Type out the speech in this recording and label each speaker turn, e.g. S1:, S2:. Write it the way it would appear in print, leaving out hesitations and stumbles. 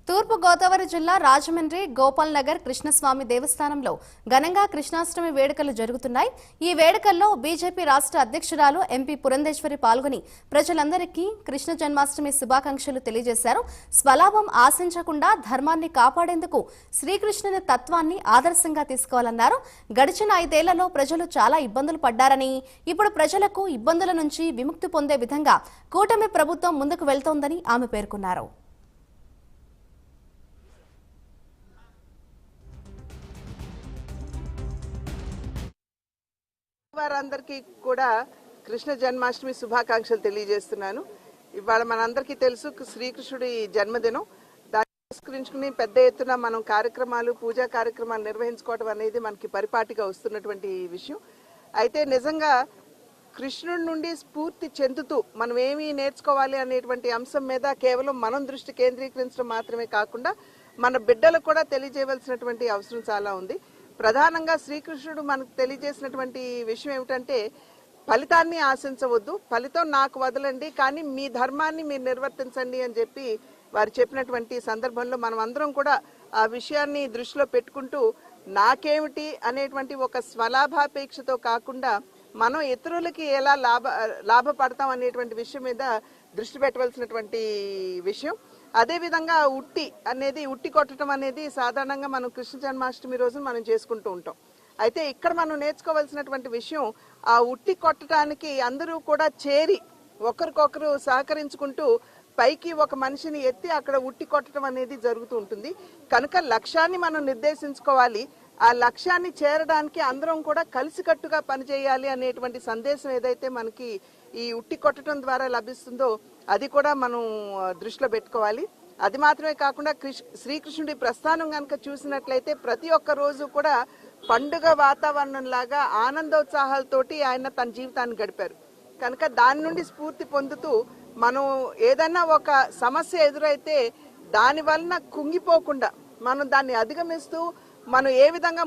S1: తూర్పు గోదావరి జిల్లా రాజమండ్రి గోపాల్ నగర్ కృష్ణస్వామి దేవస్థానంలో ఘనంగా కృష్ణాష్టమి వేడుకలు జరుగుతున్నాయి. ఈ వేడుకల్లో బీజేపీ రాష్ట్ర అధ్యక్షురాలు ఎంపీ పురంధేశ్వరి పాల్గొని ప్రజలందరికీ కృష్ణ జన్మాష్టమి శుభాకాంక్షలు తెలియజేశారు. స్వలాభం ఆశించకుండా ధర్మాన్ని కాపాడేందుకు శ్రీకృష్ణుని తత్వాన్ని ఆదర్శంగా తీసుకోవాలన్నారు. గడిచిన 5 ఏళ్లలో ప్రజలు చాలా ఇబ్బందులు పడ్డారని, ఇప్పుడు ప్రజలకు ఇబ్బందుల నుంచి విముక్తి పొందే విధంగా కూటమి ప్రభుత్వం ముందుకు వెళ్తోందని ఆమె పేర్కొన్నారు.
S2: వారందరికీ కూడా కృష్ణ జన్మాష్టమి శుభాకాంక్షలు తెలియజేస్తున్నాను. ఇవాళ మనందరికీ తెలుసు శ్రీకృష్ణుడి జన్మదినం. దాన్ని పురస్కరించుకుని పెద్ద ఎత్తున మనం కార్యక్రమాలు, పూజా కార్యక్రమాలు నిర్వహించుకోవడం అనేది మనకి పరిపాటిగా వస్తున్నటువంటి విషయం. అయితే నిజంగా కృష్ణుడి నుండి స్ఫూర్తి చెందుతూ మనం ఏమి నేర్చుకోవాలి అనేటువంటి అంశం మీద కేవలం మనం దృష్టి కేంద్రీకరించడం మాత్రమే కాకుండా మన బిడ్డలకు కూడా తెలియజేయవలసినటువంటి అవసరం చాలా ఉంది. ప్రధానంగా శ్రీకృష్ణుడు మనకు తెలియజేసినటువంటి విషయం ఏమిటంటే, ఫలితాన్ని ఆశించవద్దు, ఫలితం నాకు వదలండి, కానీ మీ ధర్మాన్ని మీరు నిర్వర్తించండి అని చెప్పి వారు చెప్పినటువంటి సందర్భంలో మనం అందరం కూడా ఆ విషయాన్ని దృష్టిలో పెట్టుకుంటూ నాకేమిటి అనేటువంటి ఒక స్వలాభాపేక్షతో కాకుండా మనం ఇతరులకి ఎలా లాభపడతాం అనేటువంటి విషయం మీద దృష్టి పెట్టవలసినటువంటి విషయం. అదేవిధంగా ఉట్టి కొట్టడం అనేది సాధారణంగా మనం కృష్ణ జన్మాష్టమి రోజున మనం చేసుకుంటూ ఉంటాం. అయితే ఇక్కడ మనం నేర్చుకోవాల్సినటువంటి విషయం, ఆ ఉట్టి కొట్టడానికి అందరూ కూడా చేరి ఒకరికొకరు సహకరించుకుంటూ పైకి ఒక మనిషిని ఎత్తి అక్కడ ఉట్టి కొట్టడం అనేది జరుగుతూ ఉంటుంది. కనుక లక్ష్యాన్ని మనం నిర్దేశించుకోవాలి. ఆ లక్ష్యాన్ని చేరడానికి అందరం కూడా కలిసికట్టుగా పనిచేయాలి అనేటువంటి సందేశం ఏదైతే మనకి ఈ ఉట్టి కొట్టడం ద్వారా లభిస్తుందో అది కూడా మనం దృష్టిలో పెట్టుకోవాలి. అది మాత్రమే కాకుండా శ్రీకృష్ణుడి ప్రస్థానం కనుక చూసినట్లయితే ప్రతి ఒక్క రోజు కూడా పండుగ వాతావరణం లాగా ఆనందోత్సాహాలతోటి ఆయన తన జీవితాన్ని గడిపారు. కనుక దాని నుండి స్ఫూర్తి పొందుతూ మనం ఏదైనా ఒక సమస్య ఎదురైతే దాని వలన కుంగిపోకుండా మనం దాన్ని అధిగమిస్తూ మనం ఏ విధంగా